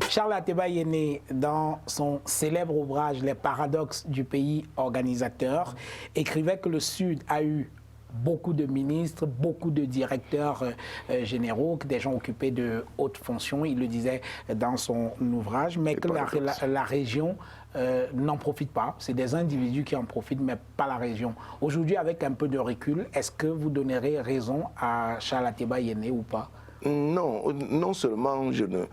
Charles Ateba Yéné, dans son célèbre ouvrage « Les paradoxes du pays organisateur », écrivait que le Sud a eu beaucoup de ministres, beaucoup de directeurs généraux, des gens occupés de hautes fonctions, il le disait dans son ouvrage, mais que la région n'en profite pas. C'est des individus qui en profitent, mais pas la région. Aujourd'hui, avec un peu de recul, est-ce que vous donnerez raison à Charles Ateba Yéné ou pas? Non, non seulement je ne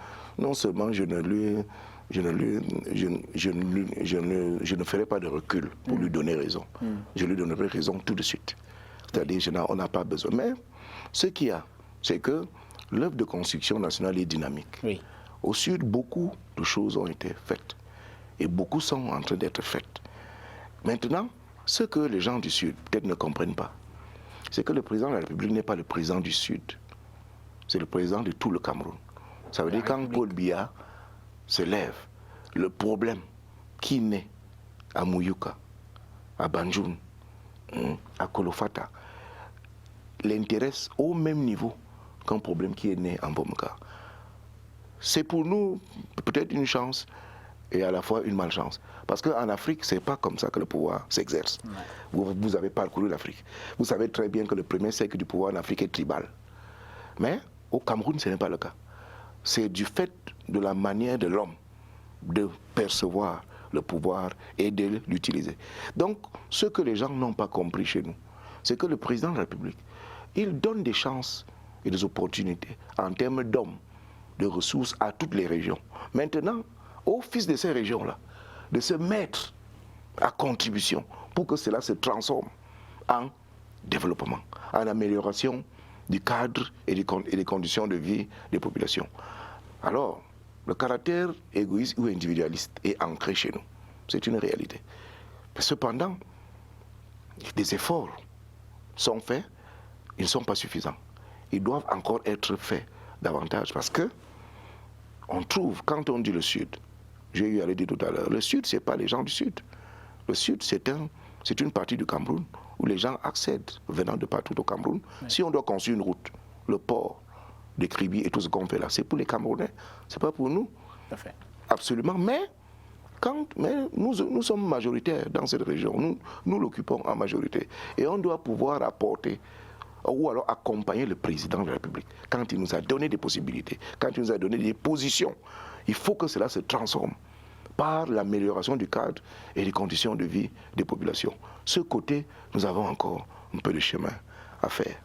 ferai pas de recul pour lui donner raison. Je lui donnerai raison tout de suite. C'est-à-dire, on n'a pas besoin. Mais ce qu'il y a, c'est que l'œuvre de construction nationale est dynamique. Oui. Au Sud, beaucoup de choses ont été faites. Et beaucoup sont en train d'être faites. Maintenant, ce que les gens du Sud peut-être ne comprennent pas, c'est que le président de la République n'est pas le président du Sud. C'est le président de tout le Cameroun. Ça veut dire quand Paul Biya se lève, le problème qui naît à Mouyouka, à Banjoun, à Kolofata, l'intéresse au même niveau qu'un problème qui est né en Bomka. C'est pour nous peut-être une chance et à la fois une malchance. Parce qu'en Afrique, ce n'est pas comme ça que le pouvoir s'exerce. Vous avez parcouru l'Afrique. Vous savez très bien que le premier cercle du pouvoir en Afrique est tribal. Mais au Cameroun, ce n'est pas le cas. C'est du fait de la manière de l'homme de percevoir le pouvoir et de l'utiliser. Donc, ce que les gens n'ont pas compris chez nous, c'est que le président de la République, il donne des chances et des opportunités en termes d'hommes, de ressources à toutes les régions. Maintenant, au fils de ces régions-là, de se mettre à contribution pour que cela se transforme en développement, en amélioration du cadre et des conditions de vie des populations. Alors, le caractère égoïste ou individualiste est ancré chez nous. C'est une réalité. Mais cependant, des efforts sont faits, ils ne sont pas suffisants. Ils doivent encore être faits davantage parce que on trouve, quand on dit le Sud, j'ai eu à le dire tout à l'heure, le Sud, ce n'est pas les gens du Sud. Le Sud, c'est une partie du Cameroun où les gens accèdent venant de partout au Cameroun. Oui. Si on doit construire une route, le port de Kribi et tout ce qu'on fait là, c'est pour les Camerounais, ce n'est pas pour nous. Parfait. Absolument. Mais nous sommes majoritaires dans cette région, nous l'occupons en majorité. Et on doit pouvoir apporter ou alors accompagner le président de la République quand il nous a donné des possibilités, quand il nous a donné des positions. Il faut que cela se transforme par l'amélioration du cadre et des conditions de vie des populations. Ce côté, nous avons encore un peu de chemin à faire.